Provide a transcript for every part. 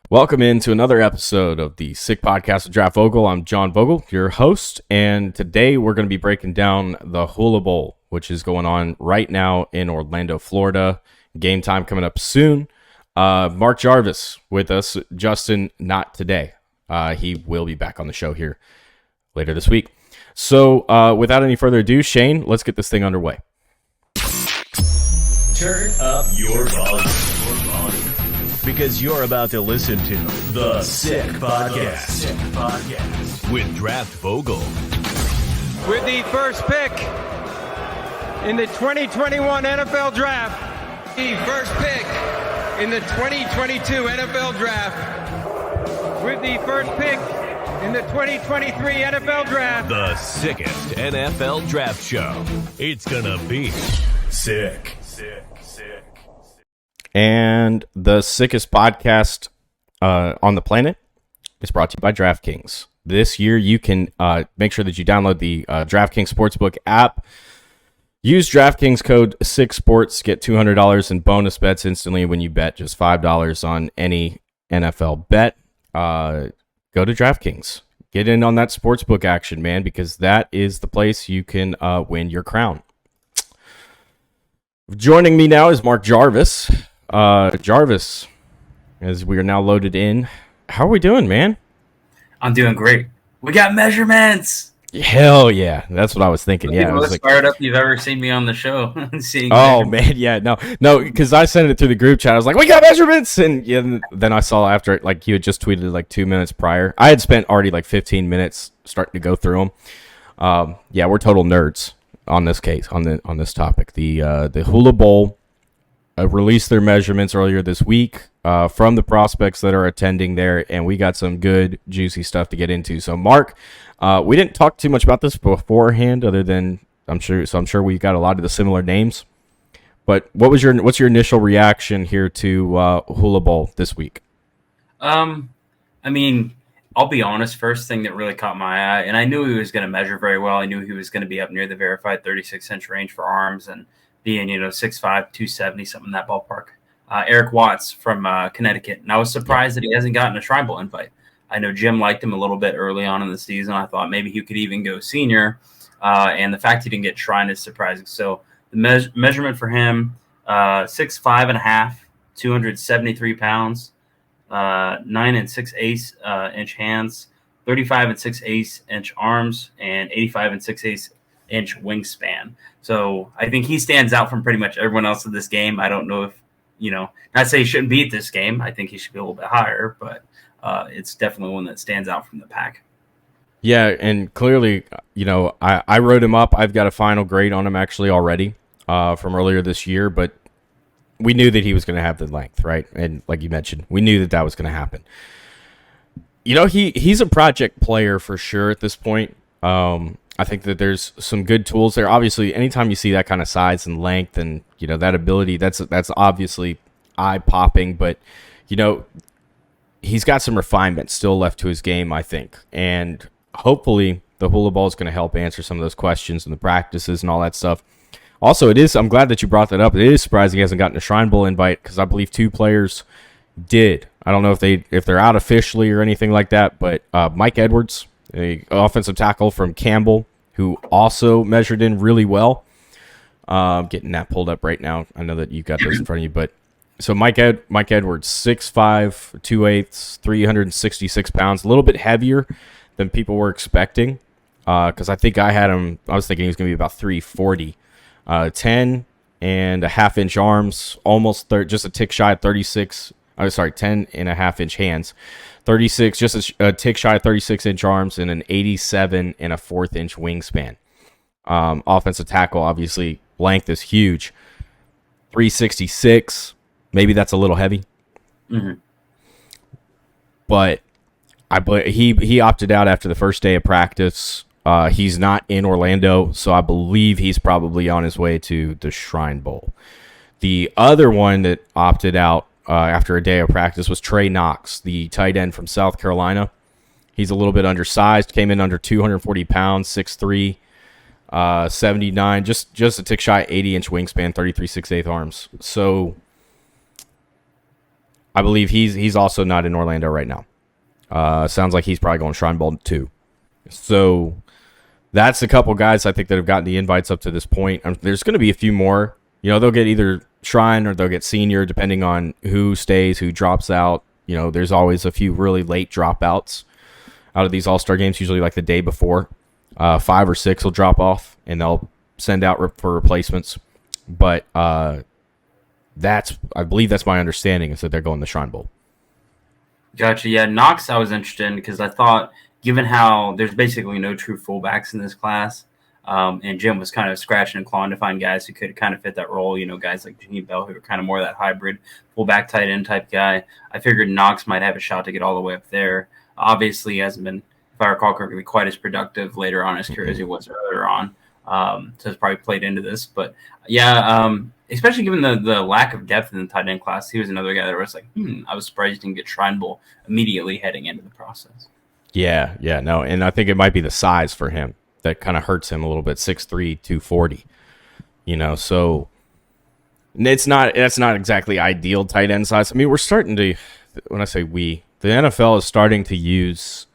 Welcome into another episode of the Sick Podcast with Draft Vogel. I'm John Vogel, your host, and today we're going to be breaking down the Hula Bowl, which is going on right now in Orlando, Florida. Game time coming up soon. Mark Jarvis with us. Justin, not today. He will be back on the show here later this week. So without any further ado, Shane, let's get this thing underway. Turn up your volume. Because you're about to listen to The Sick Podcast. With Draft Vogel. With the first pick in the 2021 NFL Draft. The first pick in the 2022 NFL Draft. With the first pick in the 2023 NFL Draft. The sickest NFL Draft show. It's gonna be sick. And the sickest podcast on the planet is brought to you by DraftKings. This year, you can make sure that you download the DraftKings Sportsbook app. Use DraftKings code SICKSPORTS. Get $200 in bonus bets instantly when you bet just $5 on any NFL bet. Go to DraftKings. Get in on that Sportsbook action, man, because that is the place you can win your crown. Joining me now is Mark Jarvis. Jarvis, as we are now loaded in, how are we doing, man? I'm doing great. We got measurements. Hell yeah, that's what I was thinking. Yeah, the most fired up you've ever seen me on the show. Man, yeah, no, because I sent it through the group chat. I was like, we got measurements, and then I saw after it, like you had just tweeted like 2 minutes prior. I had spent already like 15 minutes starting to go through them. Yeah, we're total nerds on this case, on this topic. The Hula Bowl released their measurements earlier this week from the prospects that are attending there, and we got some good, juicy stuff to get into. So, Mark, we didn't talk too much about this beforehand, other than I'm sure we got a lot of the similar names. But what's your initial reaction here to Hula Bowl this week? I mean, I'll be honest. First thing that really caught my eye, and I knew he was going to measure very well. I knew he was going to be up near the verified 36-inch range for arms and being, 6'5", 270, something in that ballpark. Eric Watts from Connecticut. And I was surprised that he hasn't gotten a Shrine Bowl invite. I know Jim liked him a little bit early on in the season. I thought maybe he could even go senior. And the fact he didn't get Shrine is surprising. So the measurement for him, 6'5.5", 273 pounds, 9 6/8 inch hands, 35 6/8 inch arms, and 85 6/8 inch wingspan. So I think he stands out from pretty much everyone else in this game. I don't know if, not say he shouldn't be at this game. I think he should be a little bit higher, but it's definitely one that stands out from the pack. Yeah, and clearly, I wrote him up. I've got a final grade on him actually already from earlier this year, but we knew that he was going to have the length, right? And like you mentioned, we knew that was going to happen. He's a project player for sure at this point. I think that there's some good tools there. Obviously, anytime you see that kind of size and length and, that ability, that's obviously eye-popping. But, he's got some refinement still left to his game, I think. And hopefully the Hula Bowl is going to help answer some of those questions and the practices and all that stuff. Also, I'm glad that you brought that up. It is surprising he hasn't gotten a Shrine Bowl invite because I believe 2 players did. I don't know if they're out officially or anything like that, but Mike Edwards, an offensive tackle from Campbell, who also measured in really well. Getting that pulled up right now. I know that you've got those in front of you, but so Mike Edwards, 6'5", 2/8, 366 pounds, a little bit heavier than people were expecting. Because I think I was thinking he was going to be about 340. 10.5 inch arms, almost just a tick shy of 36. 10.5 inch hands. 36, just a tick shy of 36-inch arms, and an 87 and a 1/4 inch wingspan. Offensive tackle, obviously, length is huge. 366, maybe that's a little heavy. Mm-hmm. But he opted out after the first day of practice. He's not in Orlando, so I believe he's probably on his way to the Shrine Bowl. The other one that opted out after a day of practice was Trey Knox, the tight end from South Carolina. He's a little bit undersized, came in under 240 pounds, 6'3", 79, just a tick shy, 80-inch wingspan, 33 6/8 arms. So I believe he's also not in Orlando right now. Sounds like he's probably going Shrine Bowl too. So that's a couple guys I think that have gotten the invites up to this point. There's going to be a few more. They'll get either Shrine or they'll get Senior, depending on who stays, who drops out. There's always a few really late dropouts out of these All-Star games, usually like the day before. 5 or 6 will drop off, and they'll send out for replacements. But I believe that's my understanding, is that they're going the Shrine Bowl. Gotcha. Yeah, Knox I was interested in because I thought, given how there's basically no true fullbacks in this class, and Jim was kind of scratching and clawing to find guys who could kind of fit that role, guys like Janine Bell, who are kind of more of that hybrid fullback tight end type guy. I figured Knox might have a shot to get all the way up there. Obviously, he hasn't been, if I recall correctly, quite as productive later on in his career as he was earlier on. So it's probably played into this. But, yeah, especially given the lack of depth in the tight end class, he was another guy that was like, I was surprised he didn't get Shrine Bowl immediately heading into the process. Yeah, no, and I think it might be the size for him that kind of hurts him a little bit, 6'3", 240. So that's not exactly ideal tight end size. I mean, we're starting to, when I say we, the NFL is starting to use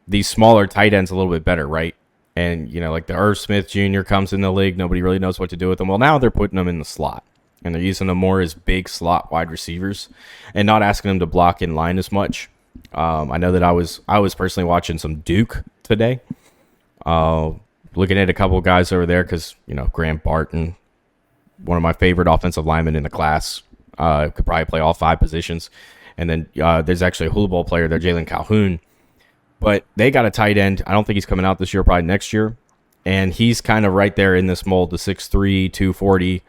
these smaller tight ends a little bit better, right? And, like the Irv Smith Jr. comes in the league. Nobody really knows what to do with them. Well, now they're putting them in the slot, and they're using them more as big slot wide receivers and not asking them to block in line as much. I know that I was personally watching some Duke today, looking at a couple of guys over there because, Graham Barton, one of my favorite offensive linemen in the class, could probably play all 5 positions. And then there's actually a Hula Bowl player there, Jalen Calhoun. But they got a tight end. I don't think he's coming out this year, probably next year. And he's kind of right there in this mold, the 6'3", 240.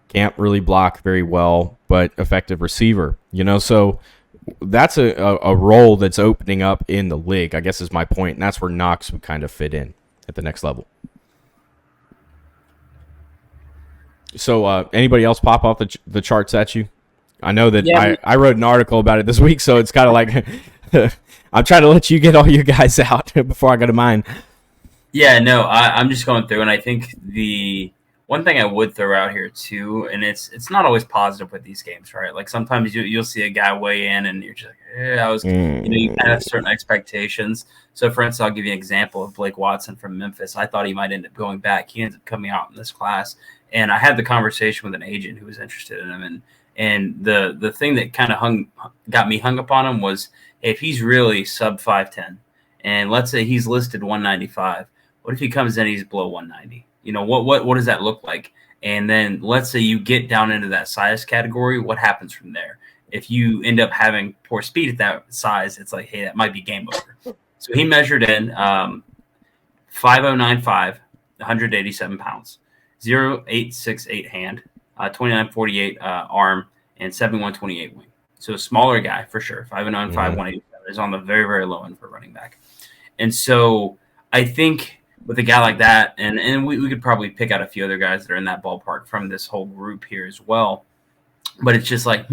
Can't really block very well, but effective receiver. So that's a role that's opening up in the league, I guess is my point. And that's where Knox would kind of fit in at the next level. So anybody else pop off the charts at you? I know that I wrote an article about it this week, so it's kind of like I'm trying to let you get all your guys out before I go to mine. Yeah, no, I'm just going through, and I think the one thing I would throw out here too, and it's not always positive with these games, right? Like sometimes you'll see a guy weigh in, and you're just like, you kind of have certain expectations. So, for instance, I'll give you an example of Blake Watson from Memphis. I thought he might end up going back. He ended up coming out in this class, and I had the conversation with an agent who was interested in him, and the thing that kind of got me hung up on him was, if he's really sub 5'10", and let's say he's listed 195, what if he comes in and he's below 190? What does that look like? And then let's say you get down into that size category, what happens from there? If you end up having poor speed at that size, it's like, hey, that might be game over. So he measured in 5095, 187 pounds, 0.868 hand, 2948 arm, and 7128 wing. So a smaller guy for sure. 5'9", 187 is on the very, very low end for running back. And so I think with a guy like that, and we could probably pick out a few other guys that are in that ballpark from this whole group here as well. But it's just like,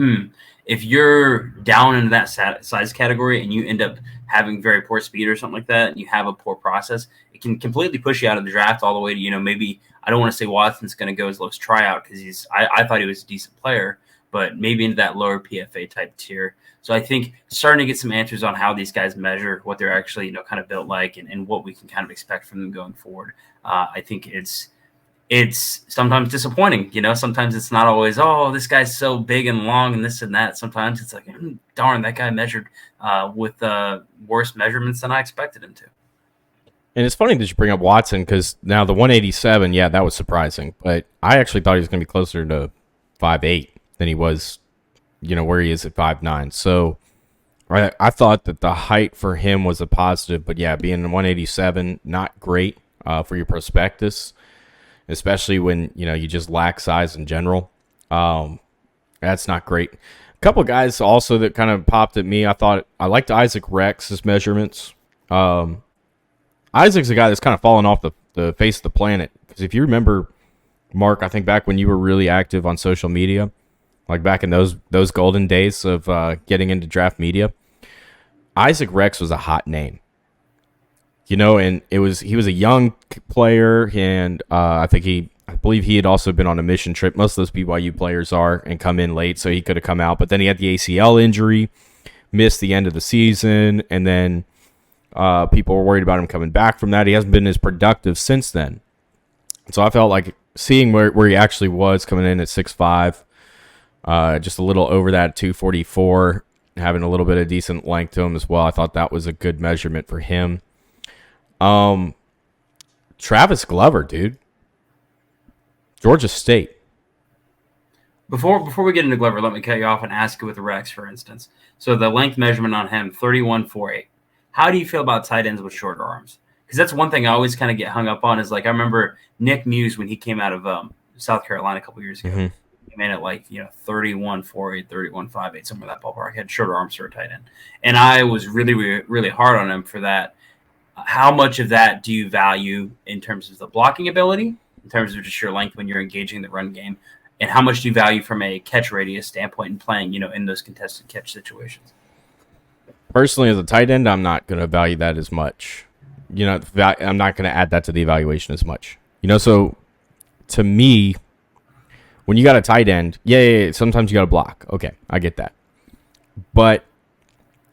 if you're down into that size category and you end up having very poor speed or something like that, and you have a poor process, it can completely push you out of the draft all the way to, maybe I don't want to say Watson's going to go as low as tryout because I thought he was a decent player, but maybe into that lower PFA type tier. So I think starting to get some answers on how these guys measure, what they're actually, kind of built like, and what we can kind of expect from them going forward. I think it's sometimes disappointing. Sometimes it's not always, this guy's so big and long and this and that. Sometimes it's like, darn, that guy measured with worse measurements than I expected him to. And it's funny that you bring up Watson because now the 187, that was surprising. But I actually thought he was going to be closer to 5'8" than he was, where he is at 5'9". So I thought that the height for him was a positive. But, being 187, not great for your prospectus, especially when, you just lack size in general. That's not great. A couple of guys also that kind of popped at me. I liked Isaac Rex's measurements. Isaac's a guy that's kind of fallen off the face of the planet. Because if you remember, Mark, I think back when you were really active on social media, like back in those golden days of getting into draft media, Isaac Rex was a hot name. And he was a young player, and I think he I believe he had also been on a mission trip. Most of those BYU players are, and come in late, so he could have come out. But then he had the ACL injury, missed the end of the season, and then people were worried about him coming back from that. He hasn't been as productive since then. So I felt like seeing where he actually was coming in at 6'5", just a little over that 244, having a little bit of decent length to him as well. I thought that was a good measurement for him. Travis Glover, dude. Georgia State. Before we get into Glover, let me cut you off and ask you with Rex, for instance. So the length measurement on him, 31.48. How do you feel about tight ends with shorter arms? Because that's one thing I always kind of get hung up on is, like, I remember Nick Muse when he came out of South Carolina a couple years ago. Mm-hmm. He made it like, 31.48, 31.58, somewhere in that ballpark. He had shorter arms for a tight end. And I was really, really, really hard on him for that. How much of that do you value in terms of the blocking ability, in terms of just your length when you're engaging the run game? And how much do you value from a catch radius standpoint and playing, in those contested catch situations? Personally, as a tight end, I'm not going to value that as much. I'm not going to add that to the evaluation as much. So to me, when you got a tight end, yeah, sometimes you got to block. Okay, I get that. But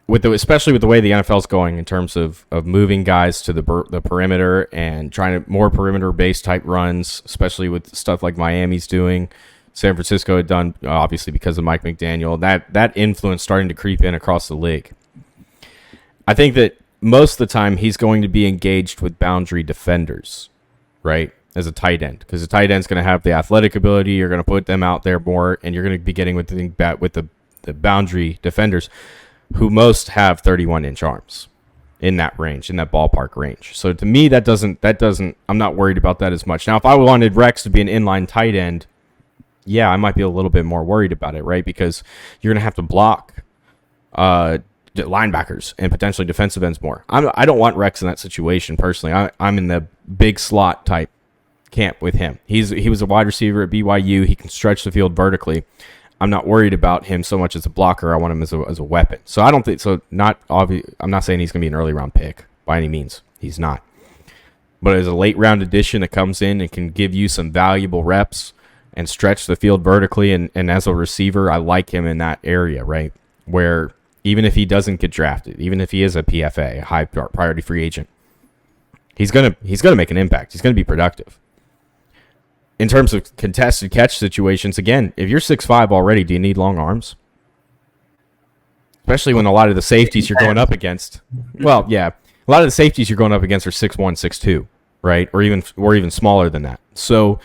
especially with the way the NFL is going in terms of moving guys to the perimeter and trying to more perimeter-based type runs, especially with stuff like Miami's doing, San Francisco had done, obviously because of Mike McDaniel, that influence starting to creep in across the league. I think that most of the time he's going to be engaged with boundary defenders, right, as a tight end, because the tight end's going to have the athletic ability. You're going to put them out there more, and you're going to be getting with the boundary defenders, who most have 31-inch arms in that range, in that ballpark range. So to me, that doesn't. I'm not worried about that as much. Now, if I wanted Rex to be an inline tight end, yeah, I might be a little bit more worried about it, right? Because you're going to have to block linebackers and potentially defensive ends more. I don't want Rex in that situation personally. I'm in the big slot type camp with him. He was a wide receiver at BYU. He can stretch the field vertically. I'm not worried about him so much as a blocker. I want him as a weapon. So I don't think so. Not obvious. I'm not saying he's going to be an early round pick by any means. He's not. But as a late round addition that comes in and can give you some valuable reps and stretch the field vertically, and as a receiver, I like him in that area, right? Where even if he doesn't get drafted, even if he is a PFA, a high priority free agent, he's gonna make an impact. He's gonna be productive. In terms of contested catch situations, again, if you're 6'5" already, do you need long arms? Especially when a lot of the safeties you're going up against, well, yeah, a lot of the safeties you're going up against are 6'1", 6'2", right, or even smaller than that. So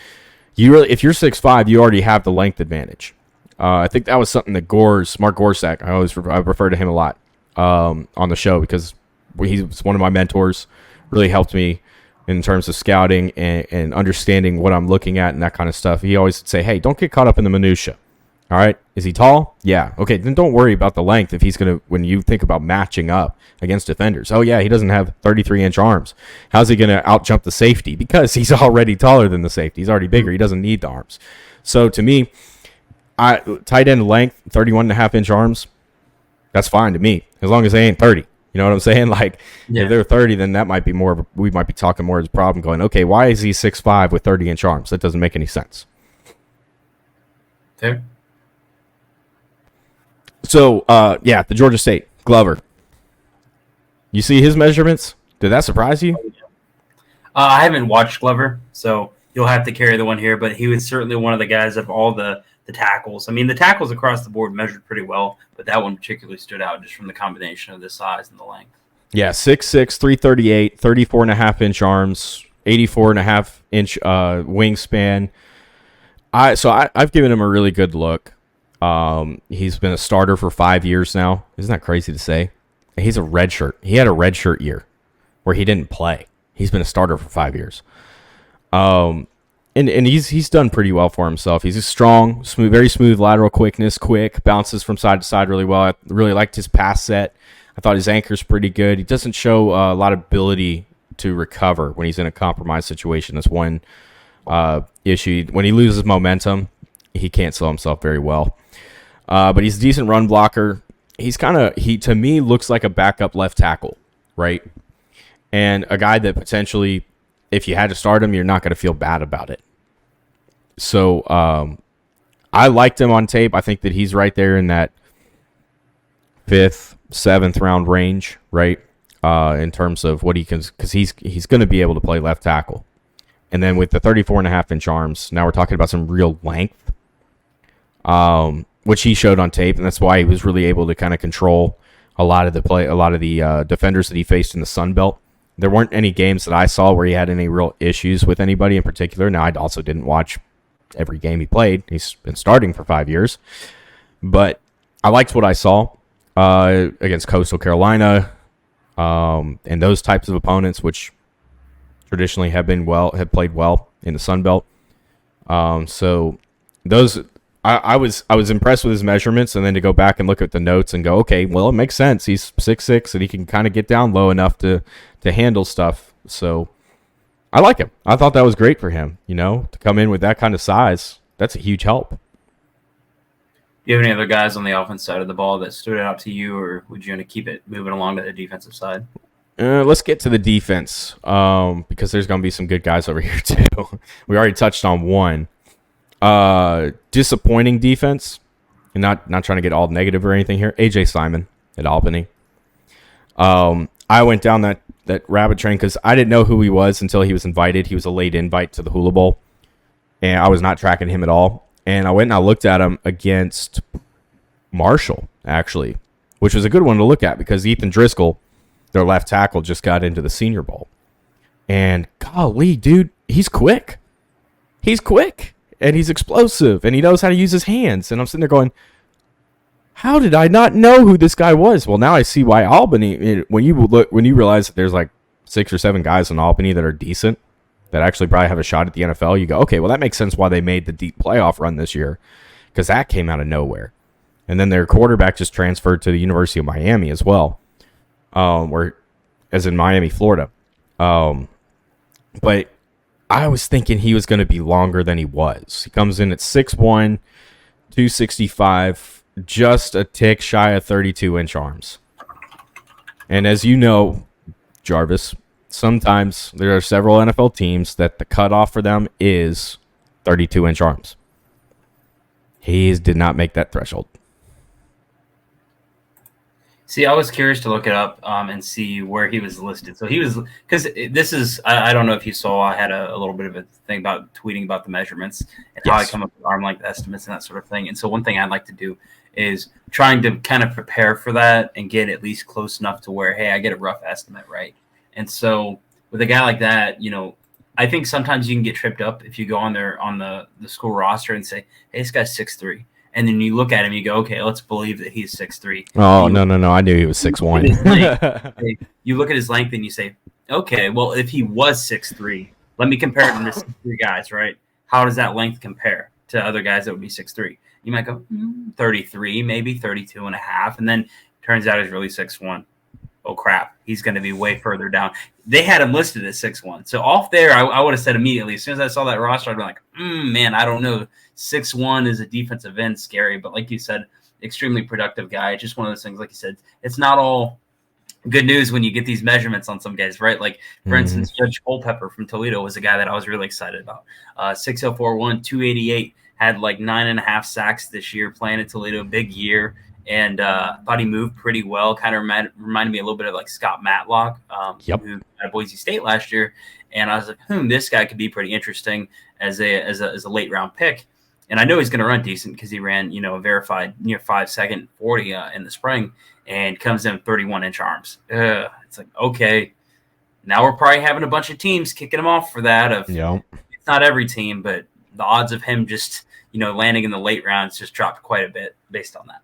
if you're 6'5", you already have the length advantage. I think that was something that Mark Gorsak, I refer to him a lot on the show because he's one of my mentors, really helped me in terms of scouting and understanding what I'm looking at and that kind of stuff. He always would say, hey, don't get caught up in the minutia. All right. Is he tall? Yeah. Okay. Then don't worry about the length if he's going to, when you think about matching up against defenders. Oh, yeah. He doesn't have 33-inch arms. How's he going to outjump the safety? Because he's already taller than the safety. He's already bigger. He doesn't need the arms. So to me, tight end length, 31.5-inch arms, that's fine to me as long as they ain't 30. You know what I'm saying? Like, if they're 30, then that might be we might be talking more as a problem going, okay, why is he 6'5" with 30-inch arms? That doesn't make any sense. Fair. So, the Georgia State, Glover. You see his measurements? Did that surprise you? I haven't watched Glover, so you'll have to carry the one here, but he was certainly one of the guys of all the tackles. I mean, the tackles across the board measured pretty well, but that one particularly stood out just from the combination of the size and the length. Yeah, 6'6", 338, 34.5-inch arms, 84.5-inch wingspan. I've given him a really good look. He's been a starter for 5 years now. Isn't that crazy to say? He's a redshirt. He had a redshirt year where he didn't play. He's been a starter for 5 years. And he's done pretty well for himself. He's a strong, smooth, very smooth lateral quickness, quick, bounces from side to side really well. I really liked his pass set. I thought his anchor's pretty good. He doesn't show a lot of ability to recover when he's in a compromised situation. That's one issue. When he loses momentum, he can't sell himself very well. But he's a decent run blocker. He to me looks like a backup left tackle, right? And a guy that potentially, if you had to start him, you're not going to feel bad about it. So I liked him on tape. I think that he's right there in that 5th, 7th round range, right? In terms of what he can, because he's going to be able to play left tackle. And then with the 34.5-inch arms, now we're talking about some real length, which he showed on tape, and that's why he was really able to kind of control a lot of the defenders that he faced in the Sun Belt. There weren't any games that I saw where he had any real issues with anybody in particular. Now, I also didn't watch every game he played. He's been starting for 5 years. But I liked what I saw against Coastal Carolina and those types of opponents, which traditionally have played well in the Sun Belt. So those I was impressed with his measurements, and then to go back and look at the notes and go, okay, well, it makes sense. He's 6'6", and he can kind of get down low enough to handle stuff. So I like him. I thought that was great for him, to come in with that kind of size. That's a huge help. Do you have any other guys on the offense side of the ball that stood out to you, or would you want to keep it moving along to the defensive side? Let's get to the defense because there's going to be some good guys over here too. We already touched on one. Disappointing defense, and not trying to get all negative or anything here. AJ Simon at Albany. I went down that rabbit train because I didn't know who he was until he was invited. He was a late invite to the Hula Bowl, and I was not tracking him at all. And I went and I looked at him against Marshall, actually, which was a good one to look at because Ethan Driscoll, their left tackle, just got into the Senior Bowl. And golly, dude, he's quick. He's quick. And he's explosive, and he knows how to use his hands. And I'm sitting there going, how did I not know who this guy was? Well, now I see why Albany, when you realize that there's like 6 or 7 guys in Albany that are decent, that actually probably have a shot at the NFL, you go, okay, well, that makes sense why they made the deep playoff run this year, because that came out of nowhere. And then their quarterback just transferred to the University of Miami as well, as in Miami, Florida. But I was thinking he was going to be longer than he was. He comes in at 6'1", 265, just a tick shy of 32-inch arms. And as you know, Jarvis, sometimes there are several NFL teams that the cutoff for them is 32-inch arms. He did not make that threshold. See, I was curious to look it up and see where he was listed. So he was, because this is, I don't know if you saw, I had a little bit of a thing about tweeting about the measurements and how I come up with arm length estimates and that sort of thing. And so one thing I'd like to do is trying to kind of prepare for that and get at least close enough to where, hey, I get a rough estimate, right? And so with a guy like that, I think sometimes you can get tripped up if you go on the school roster and say, hey, this guy's 6'3". And then you look at him, you go, okay, let's believe that he's 6'3". Oh, no. I knew he was 6'1". You look at his length and you say, okay, well, if he was 6'3", let me compare him to 6'3" guys, right? How does that length compare to other guys that would be 6'3"? You might go 33, maybe 32 and a half. And then turns out he's really 6'1". Oh, crap. He's going to be way further down. They had him listed at 6'1". So off there, I would have said immediately, as soon as I saw that roster, I'd be like, man, I don't know. 6'1" is a defensive end, scary. But like you said, extremely productive guy. It's just one of those things, like you said, it's not all good news when you get these measurements on some guys, right? Like, for instance, Judge Culpepper from Toledo was a guy that I was really excited about. 6'4", 288, had like 9.5 sacks this year playing at Toledo, big year. And thought he moved pretty well. Kind of reminded me a little bit of like Scott Matlock, who at Boise State last year. And I was like, this guy could be pretty interesting as a late round pick. And I know he's going to run decent because he ran, a verified near 5-second 40 in the spring, and comes in 31-inch arms. It's like, okay, now we're probably having a bunch of teams kicking him off for that. It's not every team, but the odds of him just landing in the late rounds just dropped quite a bit based on that.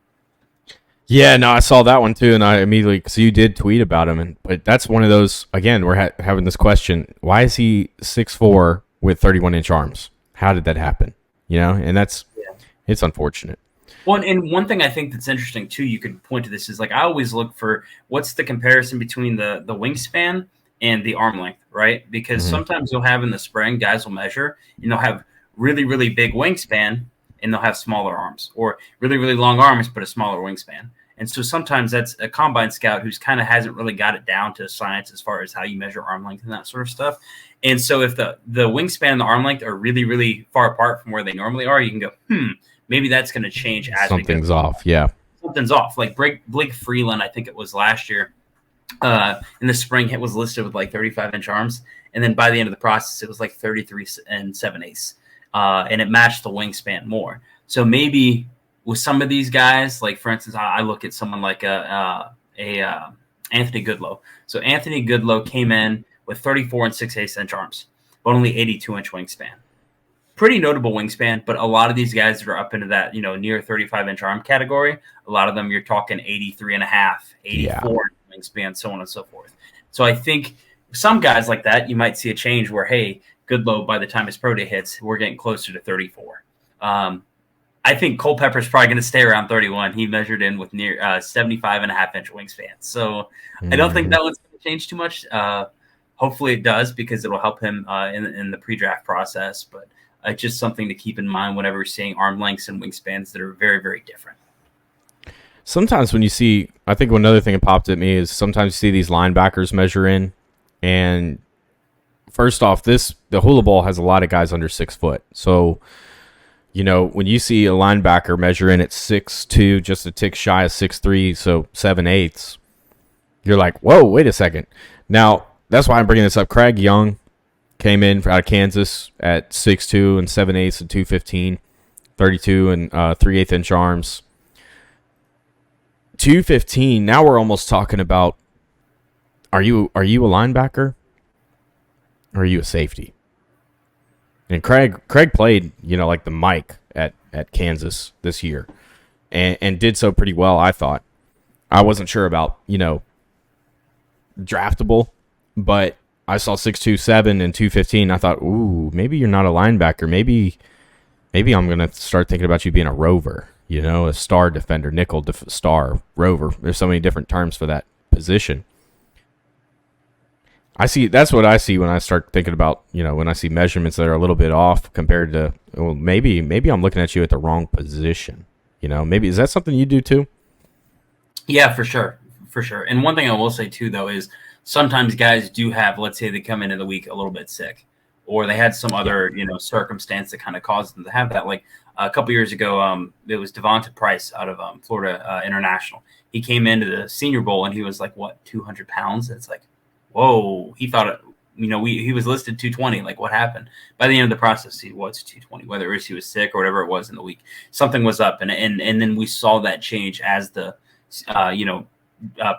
Yeah, no, I saw that one too, and I immediately, because you did tweet about him, but that's one of those, again, we're having this question, why is he 6'4" with 31-inch arms? How did that happen? And it's unfortunate. Well, and one thing I think that's interesting too, you could point to this, is like I always look for what's the comparison between the wingspan and the arm length, right? Because sometimes you'll have in the spring, guys will measure, and they'll have really, really big wingspan, and they'll have smaller arms, or really, really long arms, but a smaller wingspan. And so sometimes that's a combine scout who's kind of hasn't really got it down to science as far as how you measure arm length and that sort of stuff. And so if the wingspan and the arm length are really, really far apart from where they normally are, you can go, maybe that's going to change as something's off. Yeah. Something's off. Like Blake Freeland, I think it was last year, in the spring, it was listed with like 35-inch arms. And then by the end of the process, it was like 33 and 7/8. And it matched the wingspan more. So maybe with some of these guys, like for instance, I look at someone like Anthony Goodlow. So Anthony Goodlow came in with 34 and 6/8-inch arms, but only 82-inch wingspan. Pretty notable wingspan, but a lot of these guys that are up into that, near 35-inch arm category, a lot of them you're talking 83 and a half, 84 wingspan, so on and so forth. So I think some guys like that, you might see a change where, hey, Goodlow, by the time his pro day hits, we're getting closer to 34. I think Culpepper's probably going to stay around 31. He measured in with near 75.5-inch wingspan. So I don't think that one's going to change too much. Hopefully it does, because it'll help him in the pre-draft process. But just something to keep in mind whenever we're seeing arm lengths and wingspans that are very, very different. Sometimes when you see, I think another thing that popped at me is sometimes you see these linebackers measure in, and first off, the Hula Bowl has a lot of guys under 6 foot. So, when you see a linebacker measure in at 6'2", just a tick shy of 6'3", so 7/8, you're like, whoa, wait a second. Now, that's why I'm bringing this up. Craig Young came in out of Kansas at 6'2" and 7/8 and 215, 32 and 3/8-inch arms. 215, now we're almost talking about, are you a linebacker or are you a safety? And Craig played, like the Mike at Kansas this year and did so pretty well, I thought. I wasn't sure about, draftable, but I saw 6'2", and 215. I thought, ooh, maybe you're not a linebacker. Maybe I'm going to start thinking about you being a rover, a star defender, nickel star, rover. There's so many different terms for that position. That's what I see when I start thinking about, when I see measurements that are a little bit off compared to, well, maybe I'm looking at you at the wrong position. Maybe, is that something you do too? Yeah, for sure. And one thing I will say too, though, is sometimes guys do have, let's say they come into the week a little bit sick, or they had some other, circumstance that kind of caused them to have that. Like a couple years ago, it was Devonta Price out of Florida International. He came into the Senior Bowl and he was like, 200 pounds? It's like, whoa, he thought, he was listed 220. Like, what happened? By the end of the process, he was 220, whether it was he was sick or whatever it was in the week. Something was up. And then we saw that change as the,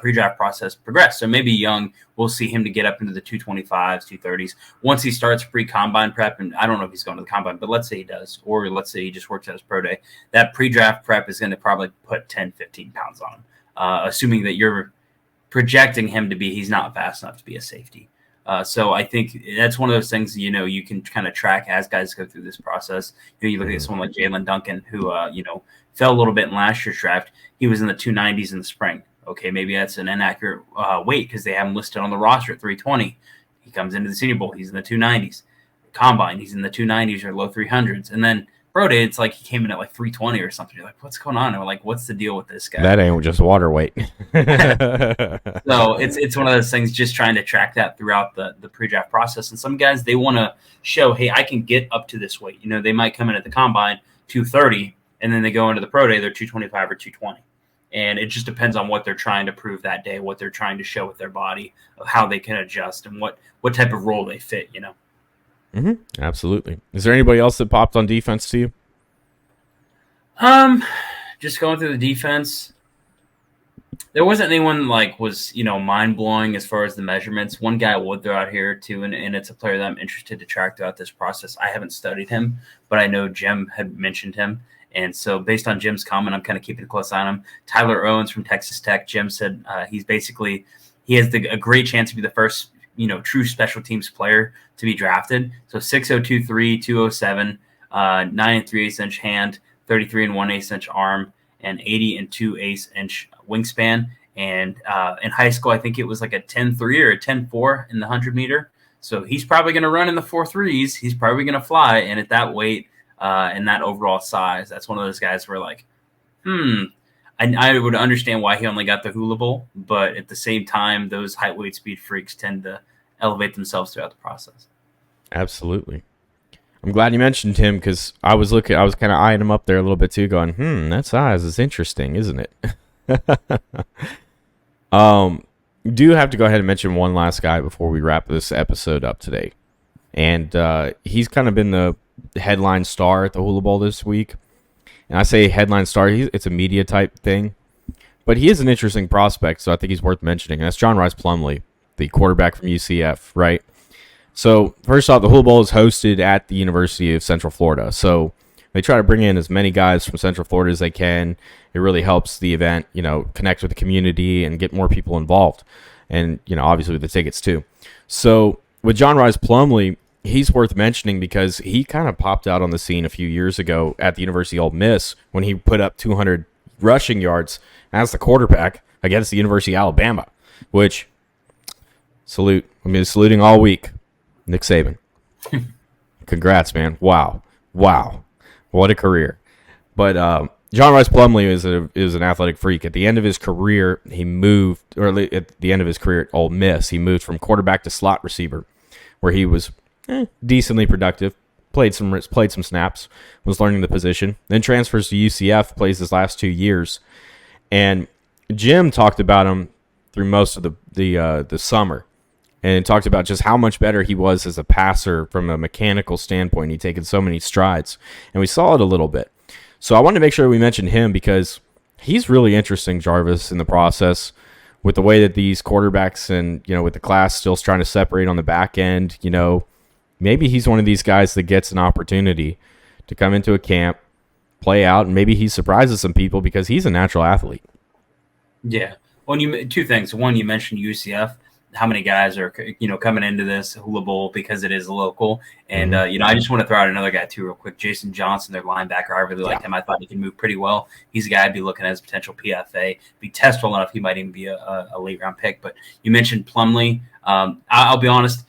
pre-draft process progressed. So maybe Young, we'll see him to get up into the 225s, 230s. Once he starts pre-combine prep, and I don't know if he's going to the combine, but let's say he does, or let's say he just works at his pro day, that pre-draft prep is going to probably put 10, 15 pounds on him, assuming that you're projecting him to be, he's not fast enough to be a safety. So I think that's one of those things, you can kind of track as guys go through this process. You look at someone like Jalen Duncan, who, fell a little bit in last year's draft. He was in the 290s in the spring. Okay, maybe that's an inaccurate weight because they have him listed on the roster at 320. He comes into the Senior Bowl, he's in the 290s. Combine, he's in the 290s or low 300s. And then pro day, it's like he came in at like 320 or something. You're like, what's going on? And we're like, what's the deal with this guy? That ain't just water weight. So it's one of those things, just trying to track that throughout the pre-draft process. And some guys, they want to show, hey, I can get up to this weight. They might come in at the combine 230, and then they go into the pro day, they're 225 or 220. And it just depends on what they're trying to prove that day, what they're trying to show with their body, of how they can adjust and what type of role they fit, Mm-hmm. Absolutely. Is there anybody else that popped on defense to you? Just going through the defense, there wasn't anyone was mind blowing as far as the measurements. One guy I would throw out here too, and it's a player that I'm interested to track throughout this process. I haven't studied him, but I know Jim had mentioned him. And so based on Jim's comment, I'm kind of keeping a close eye on him. Tyler Owens from Texas Tech. Jim said he has a great chance to be the first, true special teams player to be drafted. So 6'0", 207, 9 3/8-inch hand, 33 1/8-inch arm, and 80 2/8-inch wingspan. And in high school, I think it was like a 10.3 or a 10.4 in the 100-meter. So he's probably going to run in the 4.3s. He's probably going to fly. And at that weight, and that overall size, that's one of those guys where I would understand why he only got the Hula Bowl, but at the same time, those height, weight, speed freaks tend to elevate themselves throughout the process. Absolutely. I'm glad you mentioned him because I was kind of eyeing him up there a little bit too, going, that size is interesting, isn't it? Do have to go ahead and mention one last guy before we wrap this episode up today. And he's kind of been the headline star at the Hula Bowl this week. And I say headline star, it's a media type thing. But he is an interesting prospect, so I think he's worth mentioning. And that's John Rice Plumlee, the quarterback from UCF, right? So first off, the Hula Bowl is hosted at the University of Central Florida. So they try to bring in as many guys from Central Florida as they can. It really helps the event, connect with the community and get more people involved. And, obviously with the tickets too. So with John Rice Plumlee, he's worth mentioning because he kind of popped out on the scene a few years ago at the University of Ole Miss when he put up 200 rushing yards as the quarterback against the University of Alabama, which, salute. I've been saluting all week. Nick Saban. Congrats, man. Wow. What a career. But John Rice Plumlee is an athletic freak. At the end of his career, at the end of his career at Ole Miss, he moved from quarterback to slot receiver, where he was decently productive, played some snaps, was learning the position, then transfers to UCF, plays his last 2 years. And Jim talked about him through most of the summer. And talked about just how much better he was as a passer from a mechanical standpoint. He'd taken so many strides. And we saw it a little bit. So I wanted to make sure we mentioned him because he's really interesting, Jarvis, in the process with the way that these quarterbacks and, with the class still trying to separate on the back end. Maybe he's one of these guys that gets an opportunity to come into a camp, play out, and maybe he surprises some people because he's a natural athlete. Yeah. Well, two things. One, you mentioned UCF. How many guys are, coming into this Hula Bowl because it is local. And, I just want to throw out another guy too real quick. Jason Johnson, their linebacker. I really liked him. I thought he can move pretty well. He's a guy I'd be looking at as a potential PFA. Be test well enough, he might even be a late round pick. But you mentioned Plumlee. I'll be honest.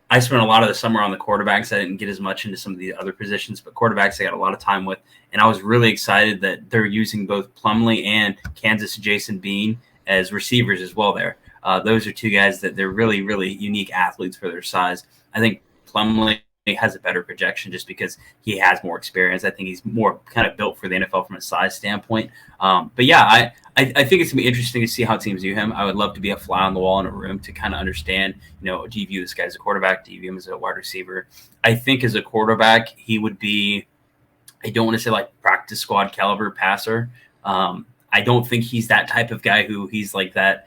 I spent a lot of the summer on the quarterbacks. I didn't get as much into some of the other positions, but quarterbacks I got a lot of time with. And I was really excited that they're using both Plumlee and Kansas Jason Bean as receivers as well there. Those are two guys that they're really, really unique athletes for their size. I think Plumlee has a better projection just because he has more experience. I think he's more kind of built for the NFL from a size standpoint. But yeah, I think it's going to be interesting to see how teams view him. I would love to be a fly on the wall in a room to kind of understand, do you view this guy as a quarterback? Do you view him as a wide receiver? I think as a quarterback, he would be, I don't want to say like practice squad caliber passer. I don't think he's that type of guy who he's like that,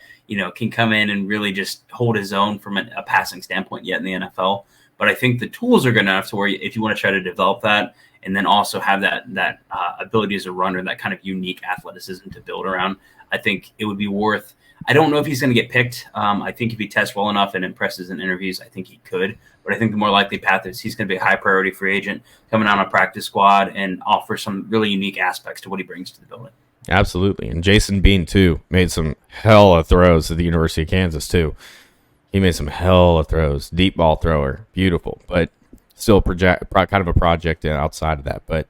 can come in and really just hold his own from a passing standpoint yet in the NFL. But I think the tools are good enough to where if you want to try to develop that and then also have that ability as a runner, that kind of unique athleticism to build around, I think it would be worth. I don't know if he's going to get picked. I think if he tests well enough and impresses in interviews, I think he could. But I think the more likely path is he's going to be a high priority free agent coming on a practice squad and offer some really unique aspects to what he brings to the building. Absolutely. And Jason Bean, too, made some hella throws at the University of Kansas, too. He made some hella throws. Deep ball thrower. Beautiful. But still kind of a project outside of that. But,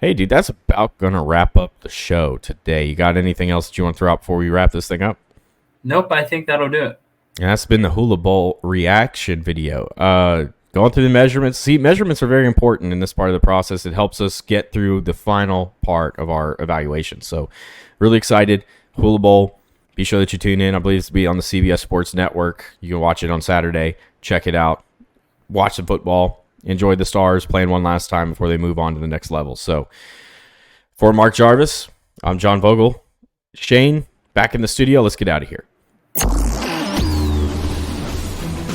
hey, dude, that's about going to wrap up the show today. You got anything else that you want to throw out before we wrap this thing up? Nope, I think that'll do it. And that's been the Hula Bowl reaction video. Going through the measurements. See, measurements are very important in this part of the process. It helps us get through the final part of our evaluation. So, really excited. Hula Bowl. Be sure that you tune in. I believe it's to be on the CBS Sports Network. You can watch it on Saturday. Check it out. Watch the football. Enjoy the Stars playing one last time before they move on to the next level. So, for Mark Jarvis, I'm John Vogel. Shane, back in the studio. Let's get out of here.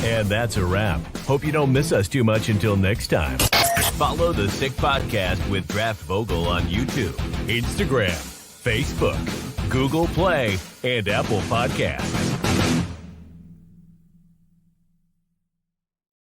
And that's a wrap. Hope you don't miss us too much until next time. Follow the Sick Podcast with Draft Vogel on YouTube, Instagram, Facebook, Google Play, and Apple Podcasts.